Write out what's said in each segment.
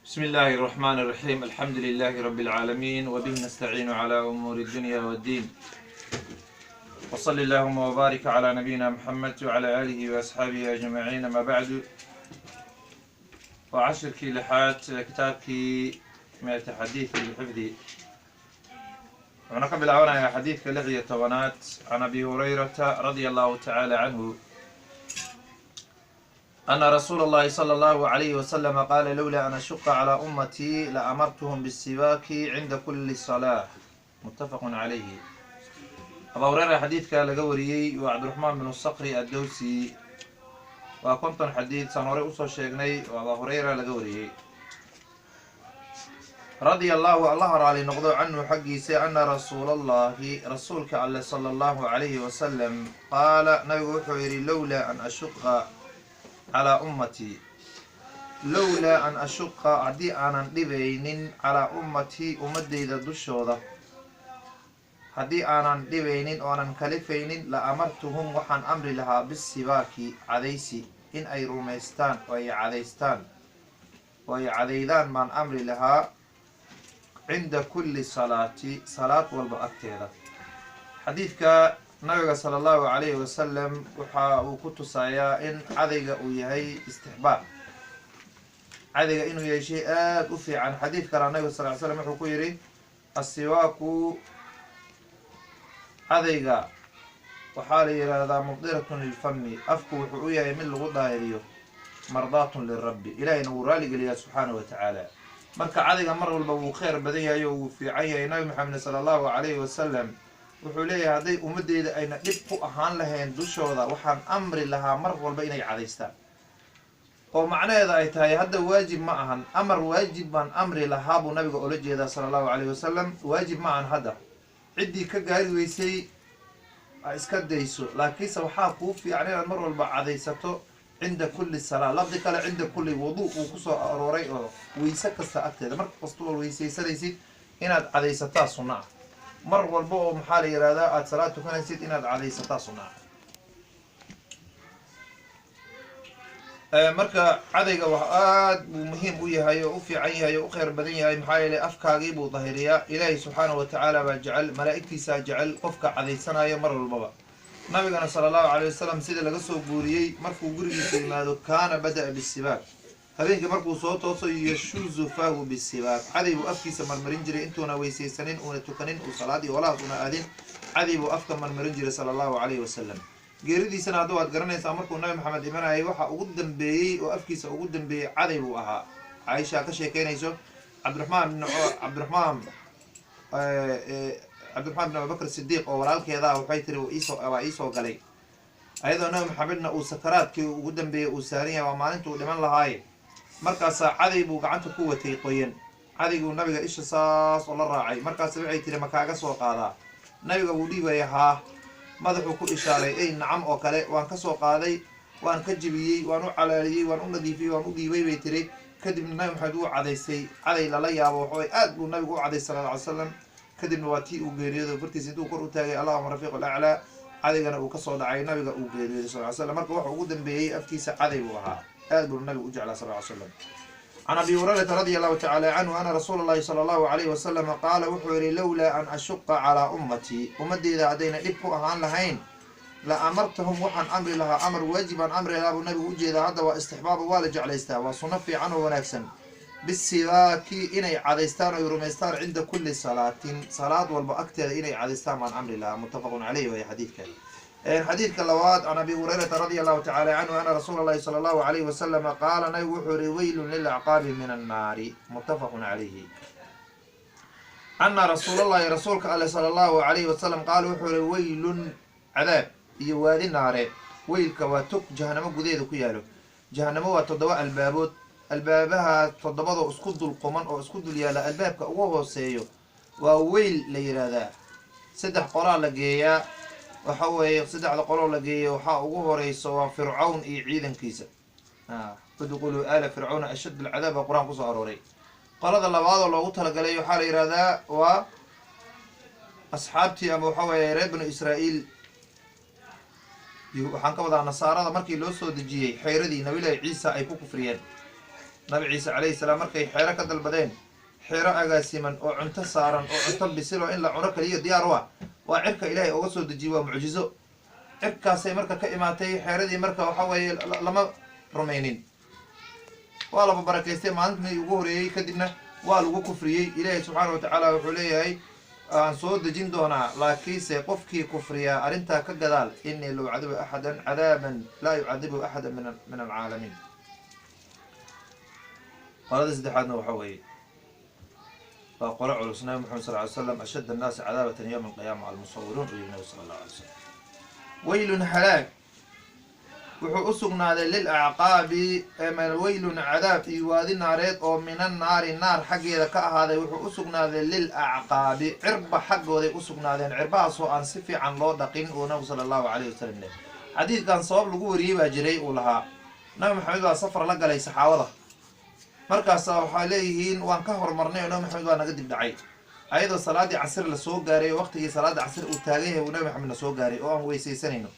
بسم الله الرحمن الرحيم. الحمد لله رب العالمين، وبه نستعين على أمور الدنيا والدين، وصلى اللهم وبارك على نبينا محمد وعلى آله وأصحابه أجمعين. ما بعد، وعشر لحات كتابك من حديث الحفظ، ونقبل عنا حديث كالذي طبنات عن أبي هريرة رضي الله تعالى عنه أن رسول الله صلى الله عليه وسلم قال: لولا أن أشق على أمتي لأمرتهم بالسواك عند كل صلاة. متفق عليه. أبو هريرة حديث كالغوري وعبد الرحمن بن الصقر الدوسي، وكنت حديث سنوري أصول شيخني وأبو هريرة لغوري رضي الله رالي نقضوا عنه حقيسي أن رسول الله رسولك الله صلى الله عليه وسلم قال نبي حويري: لولا أن أشق على أمتي، لولا أن أشق عدي أنا دبينين على أمتي أمدي ذا دشوضة، هدي أنا دبينين وأنا كلفينين لأمرتهم وحن أمر لها بالسواك عديسي إن أي روميستان وأي عديستان وأي عديدان من أمر لها عند كل صلاة والبأكتيرة. حديثك nabiga sala allahu calayhi wasalam waxa uu ku tusayaa in cadayga uu yahay istixbaab, cadayga inuu yahay shay aada u fiican. xadiid kale nabiga sal ly slam wuxuu ku yidhi: assiwaaku cadayga waxaa la yidhaahdaa mubdiratun lilfami, afku wuxuu u yahay mid lagu daahiriyo, mardaatun lirabbi, ilaahayna wuu raaligeliyaa subxaanahu wa tacaala. marka cadayga mar walba wuu kheyr badan yahay oo wuu fiican yahay. nabi maxamed sala allahu calayhi wasalam wuxuu leeyahay hadday ummadeyda ayna dhib ku ahaan lahayn dushooda waxaan amri lahaa mar walba inay cadaystaan, oo macnaheeda ay tahay hadda waajib ma ahan, amar waajib baan amri lahaa buu nabiga ola jeedaa sala allahu calayhi wasalam. waajib ma ahan hadda, ciddii ka gaari weysay a iska dayso, laakiinse waxaa kuu fiican inaad mar walba cadaysato cinda kulli salaa. lafdi kale cinda kulli wuduu uu kusoo arooray oo weyse kasta agteeda, mar kastoo weysaysanaysid inaad cadaysataa sunna ah. mar walba oo maxaa la yidhahdaa aada salaad tukanaysid inaad cadaysataa sunnaa. marka cadayga wax aada buu muhiim u yahay oo u fiican yahay oo u kheyr badan yahay, maxaa yeelay afkaagii buu dahiriyaa. ilaahay subxaanahu wa tacaala baa jecel, malaa'igtiisaa jecel qofka cadaysanayo mar walbaba. nabigana sala allahu calayh wasalam sida laga soo guuriyey markuu gurigiisa yimaado kaana bada'a bisibaaq, habeenkii markuu soo tooso yashuuzu faahu bisibaaq, caday buu afkiisa marmarin jiray intuuna weysaysanin uuna tukanin uu salaadii walahaas una aadin, caday buu afka marmarin jiray sala allahu calayhi wasalam. geeridiisana hadda waad garanaysaa, markuu nabi maxamed imanayay waxa ugu dambeeyey oo afkiisa ugu dambeeyey caday buu ahaa. caaisha ka sheekeynayso cabdiraxmaan bin abubakr sidiiq oo walaalkeeda waxay tiri waa iisoo galay ayadoo nabi maxamedna uu sakaraadkii ugu dambeeyey uu saaran yahay, waa maalinta uu dhiman lahaaye. markaasaa caday buu gacanta ku watay qoyan, cadayguu nabiga isha saas oo la raacay. markaas waxay tiri ma kaaga soo qaadaa? nabiga wuu dhiibaya, haa. madaxuu ku ishaaray ey nacam oo kale. waan ka soo qaaday, waan ka jibiyey, waan u calaaliyey, waan u nadiifiyey, waan u dhiibay bay tiri. kadibna nabi maxamed wuu cadaystay, caday lala yaabo waxaway aad buu nabigu u caday sala alla alay slam. kadibna waa tii uu geeriyooday, fartiisa intuu kor u taagay allahuma rafiiq alaclaa, cadaygana uu kasoo dhacay, nabiga uu geeriyooday sal ly slam. marka waxa ugu dambeeyey afkiisa caday buu ahaa, aad buu nabigu u jeclaa sal ly slam. can abi hurayrata radi allahu tacala canhu ana rasuula allahi sala allahu calayhi wasalam qaala wuxuu yihi: lowlaa an ashuqa calaa ummatii, ummadeyda haddayna dhib ku ahaan lahayn la amartahum waxaan amri lahaa, amar waajibaan amri lahaa buu nabigu ujeedaa. hadda waa istixbaaba, waa la jeclaystaa, waa sunno fiican oo wanaagsan. bisibaaki inay cadaystaan oy rumaystaan cinda kulli salaatin, salaad walba agteeda inay cadaystaan baan amri lahaa. muttafaqun caleyh waaya xadiidka. xadiidka labaad can abi hurayrata radi allahu tacala canhu ana rasuula allahi sala allahu calayhi wasalama qaala nabigu wuxuu yihi: weylun lilacqaabi min annaari. muttafaqun calayhi. ana rasuulallahi rasuulka ale sala allahu calayhi wasalam qaala wuxuu yihi: weylun cadaab iyo waadi naare. weylka waa tog jahanamo gudaheeda ku yaalo. jahanamo waa 7 albaabood, albaabaha 7 isku dul quman oo isku dul yaala. albaabka ugu hooseeyo waa weyl la yidhaahdaa. 3 qolaa la geeyaa, waxa weeye 3 qoloo la geeyo. waxaa ugu horeyso waa fircawn iyo ciidankiisa, udquluu aala fircawna ashad alcadaab baa qur-aan kusoo arooray. qolada labaadoo loogu talagalay waxaa la yidhahdaa waa asxaabtii ama waxa weeye reer banu israa'iil. waxaan ka wadaa nasaarada markii loo soo dejiyey xeyradii nabilahi ciisa ay ku kufriyeen. nabi ciise calayhi salaam markay xeero ka dalbadeen xeero agaasiman oo cunto saaran oo cunto bisil oo in la cuno kaliya diyaar u ah waa cirka ilaahay uga soo dejiyey waa mucjizo cirkaasay marka ka imaatay xeeradii marka waxa weeye lama rumaynin waa laba barakaystay maalintii ugu horeeyey kadibna waa lagu kufriyey ilaahay subxaana wa tacaala wuxuu leeyahay aan soo dejin doonaa laakiinse qofkii kufriyaa arrintaa ka gadaal inii la ucadibu axadan cadaaban laa yucadibu axada min alcaalamiin qolada saddexaadna waxa weeye waa qolo culus nabi maxamed sal ly slam ashad annaasi cadaabatan yowma alqiyaama almusawiruun uyihi nabi sala allahu alay slam weylun halaag wuxuu u sugnaaday lil acqaabi weylun cadaab iyo waadi naareed oo mina naari naar xaggeeda ka ahaaday wuxuu u sugnaaday lil acqaabi cirba xaggooday u sugnaadeen cirbahaasoo aan si fiican loo dhaqin uu nabigu sala allahu calayhi wasalam leh xadiidkan sabab lagu wariyey baa jiray uu lahaa nabi maxamed baa safar la galay saxaabada markaasa waxaa leeyihiin waan ka hormarnay oo nabi maxamed waa naga dib dhacay ayadoo salaadii casir la soo gaaray oo waqtigii salaada casir uu taagan yahay uu nabi maxamed na soo gaaray oo aan weysaysanayno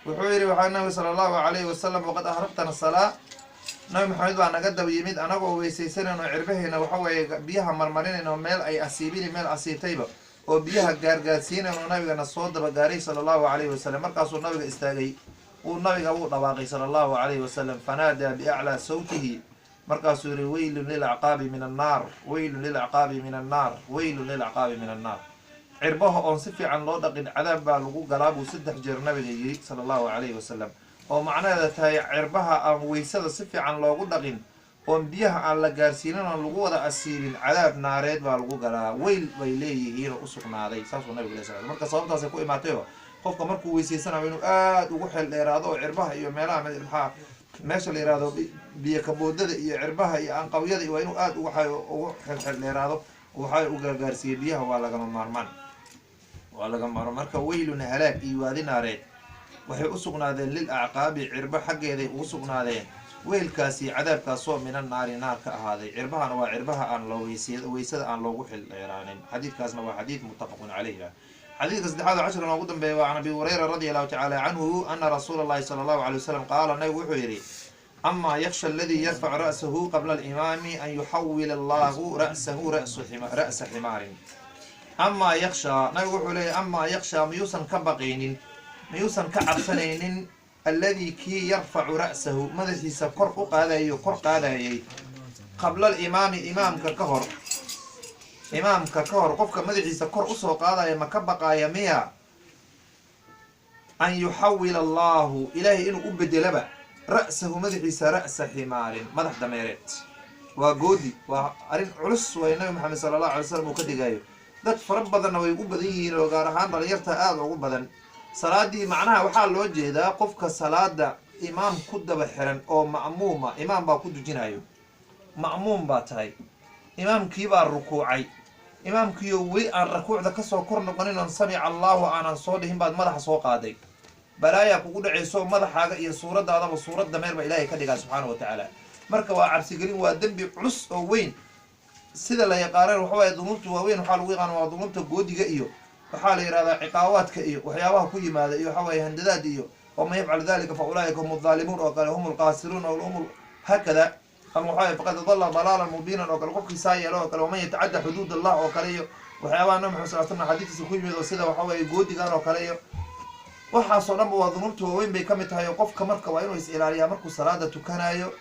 wuxuu yidhi waxaa nabi sala allahu calayhi wasalam waqad ahrabtana salaa nabi maxamed baa naga daba yimid anagoo weysaysanayno cirbaheena waxa weeye biyaha marmarinayno meel ay asiibini meel asiibtayba oo biyaha gaargaarsiinayno nabigana soo daba gaaray sala allahu calayhi wasalam markaasuu nabiga istaagay nabiga wuu dhawaaqay sala allahu calayhi wasalam fanaadaa biaclaa sawtihi markaasuu yihi weylun lilacqaabi min annaar weylun lilacqaabi min annaar weylun lilacqaabi min annaar cirbaha oon si fiican loo dhaqin cadaab baa lagu galaa buu 3 jeer nabiga yiri sala allahu calayhi wasalam oo macnaheeda tahay cirbaha aan weysada si fiican loogu dhaqin oon biyaha aan la gaarsiinin oon lagu wada asiibin cadaab naareed baa lagu galaa weyl bay leeyihiin oo u sugnaaday saasuu nabigu leh sal marka sababtaasay ku imaatayoo qofka markuu weysaysanayo inuu aada ugu xeel dheeraado oo cirbaha iyo meelaha maxaa meesha la yihahdo biyo kaboodada iyo cirbaha iyo anqawyada waa inuu aada ugu xeel dheeraado waxay u gaargaarsiiyey biyaha waa lagama maarmaan marka weylun halaag iyo waadi naareed waxay u sugnaadeen lil acqaabi cirba xaggeeday ugu sugnaadeen weylkaasi cadaabkaasoo mina naari naar ka ahaaday cirbahana waa cirbaha aan weysada aan loogu xil dheeraanin xadiidkaasna waa xadiid muttafaqun calayh xadiidka saddexaad oo cashirkan ugu dambeeya waa can abi hurayra radi allahu tacala canhu ana rasuula allahi sala allahu alay wasalam qaala nabigu wuxuu yidhi amaa yaksha aladii yarfacu ra'sahu qabla alimaami an yuxawila allahu ra'sahu ra'sa ximaarin amaa yakshaa nabigu wuxuu leeyahy amaa yakshaa miyuusan ka baqaynin miyuusan ka cabsanaynin alladii kii yarfacu ra'sahu madaxiisa kor qaadayay qabla alimaami imaamka ka hor qofka madaxiisa kor usoo qaadaya ma ka baqaaya miya an yuxawila allahu ilaahay inuu u bedelaba ra'sahu madaxiisa ra'sa ximaarin madax dameereed waa goodi waa arrin culus way nabi maxamed sala allahu alay slam uu ka dhigayo dad fara badanna way ugu badan yihiin oo gaar ahaan dhalinyarta aada ugu badan salaadii macnaha waxaa loo jeedaa qofka salaada imaam ku daba xiran oo ma'muuma imaam baa ku dujinayo ma'muum baa tahay imaamkiibaa rukuucay imaamkiiyo weli aan rakuucda kasoo kor noqonin oon samica allahu aanan soo dhihin baad madaxa soo qaaday balaayaa kugu dhacayso madaxaaga iyo suuradaadaba suurad dameer ba ilaahay ka dhigaa subxaana wa tacaala marka waa cabsigelin waa dembi culus oo weyn sida la yaqaaneen waxawaaye dunuubta waaweyn waxaa lagu yaqaana waa dunuubta goodiga iyo waxaa la yidhahdaa ciqaawaadka iyo waxyaabaha ku yimaada iyo waxawaaye handadaad iyo waman yafcal dalika fa ulaa'ika hum aldaalimuun oo kale hum alqaasiruun oo hum haakada ama waxawaaye faqad dalla dalaalan mubiinan oo kale qofkii saa yeelo oo kale waman yatacadda xuduud allah oo kale iyo waxyaabaha nabi maxamed sal slam xadiiskiisa ku yimid oo sida waxawaaye goodigan oo kale iyo waxaasoo dhanba waa dunuubta waaweyn bay ka mid tahay oo qofka marka waa inuu is ilaaliyaa markuu salaada tukanayo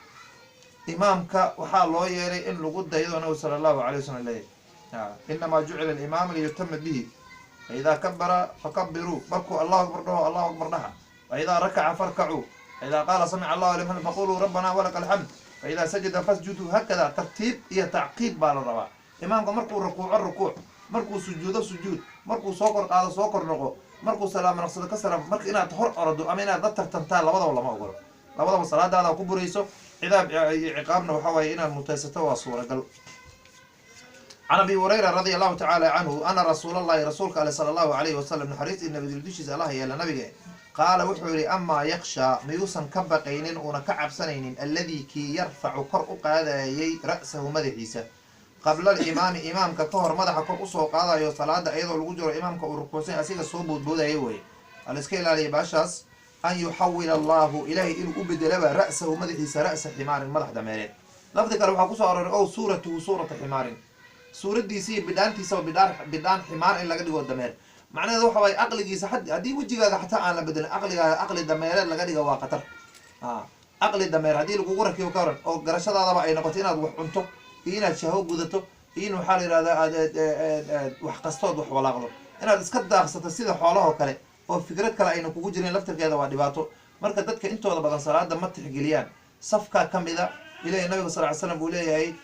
imaamka waxaa loo yeelay in lagu daydo nabigu sala allahu alay wasalam leeyahy inamaa jucila alimaama liyutama bihi faidaa kabara fakabiruu markuu allahu akbar dhaho allahu akbar dhaha faidaa rakaca farkacuu faidaa qaala samica allahu liman faquluu rabbana walaka alxamd faidaa sajada fasjuduu hakada tartiib iyo tacqiib baa la rabaa imaamka markuu rukuuco rukuuc markuu sujuudo sujuud markuu soo kor qaado soo kor noqo markuu salaamo naqsado ka salaam marka inaad hor orado ama inaad la tartantaa labadaba lama ogolo labadaba salaadaada ku burayso cidaab iyo ciqaabna waxaa waaye inaad mutaysato waa suuragal can abi hurayra radi allahu tacaala canhu ana rasuulallahi rasuulka ale sala allahu calayhi wasalam naxariis iyo nabadil dushiisa allah yeela nabiga qaala wuxuu yihi amaa yakshaa miyuusan ka baqaynin uuna ka cabsanaynin alladii kii yarfacu kor u qaadayay ra'sahu madaxiisa qabla alimaami imaamka ka hor madaxa kor usoo qaadayo salaada iyadoo lagu jiro imaamka uu rukuucsan asiga soo boodboodaya weye aliska ilaaliya baashaas أن يحول الله إلهي إنه أبدل رأسه مدحيس رأس حمار مدح دميرين لفظ قال وحاكوسو أو سورته سورة حمار سورة دي سي بدانتي سو بدان حمار إلا قد يقول دمير معناه ذو حواي أقلقيس حد هدي وجهك حتى أنا بدل أقلي دمير لقد يقول قطر أقلي دمير هدي لو قورك يوكرن أو قرشة هذا بقى نقطين هذا وحنته إينا شهو جودته إينو حال هذا وحقستود وحولا غلو إنا إسكت داخسة السيدة حوالها وكله oo fikrad kale ayna kugu jirin laftirkeeda waa dhibaato marka dadka intooda badan salaada ma tixgeliyaan safka kamida ilaahay nabiga sallallahu alayhi wasallam uu leeyahay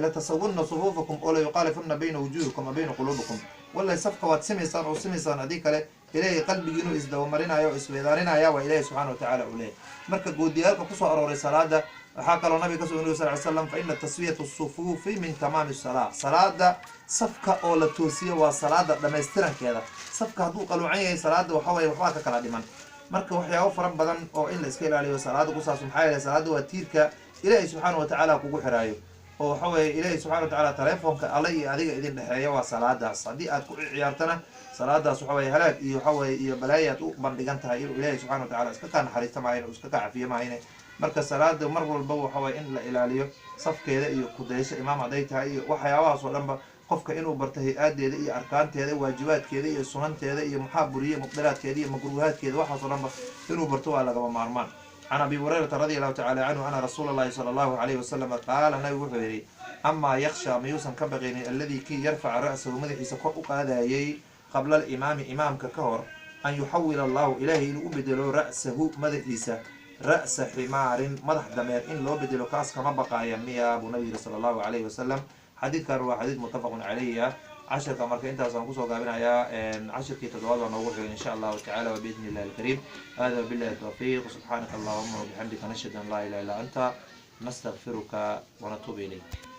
la tasawwunna sufufakum oo la yuqalifunna bayna wujuhikum wa bayna qulubikum wallahi safka waad simiisaan oo simiisaan hadii kale ilaahay qalbigiinu isdawa marinayo oo isweedaarinayo waa ilaahay subhanahu wa ta'ala uu leeyahay marka goodiyaalka ku soo arooray salaada waxaa kaloo nabiga ka soo yiri sallallahu alayhi wasallam fa inna taswiyatu as-sufufi min tamam as-salah salaada safka oo la toosiyo waa salaada dhameystirankeeda safka haduu qaluucan yahay salaada waxa way waxba ka kala dhiman marka waxyaabo fara badan oo in la iska ilaaliyo salaada ku saabsan maxay yahay salaada waa tiirka ilaahay subhanahu wa ta'ala kugu xiraayo oo waxa way ilaahay subhanahu wa ta'ala telefoonka alla iyo adiga idin dhaxeeyo waa salaadaas hadii aad ku ciyaartana salaadaas waxa way halaag iyo waxa way iyo balaayaad u bandhigan tahay ilaahay subhanahu wa ta'ala iska ka naxariistamaayna iska ka cafiyo maayna marka salaada mar walba waxa way in la ilaaliyo safkeeda iyo kudaysha imaam haday tahay iyo waxyaabahaas oo dhanba qofka inuu barto hay-adeeda iyo arkaanteeda waajibaadkeeda iyo sunanteeda iyo muxaaburiye muqdaraadkeeda iyo makruuhaadkeeda waxaas oo dhanba inuu barto waa lagama maarmaan عن أبي هريرة رضي الله تعالى عنه أن رسول الله صلى الله عليه وسلم قال نبي وحيري أما يخشى ميوسا كبغيني الذي كي يرفع رأسه مدحي سكوء قادايي قبل الإمام إمام ككهر أن يحول الله إليه لأبدل رأسه مدحيسا رأس حمار مدح دمير إن لو بدلو كاس كما بقى يميا أبو نبي صلى الله عليه وسلم حديث كان هو حديث متفق عليه 10 مركه انت سان كسو غابنايا 10 كي تدواد نوغو ان شاء الله تعالى وباذن الله الكريم هذا بالله التوفيق سبحانك اللهم وبحمدك نشهد ان لا اله الا انت نستغفرك ونتوب اليك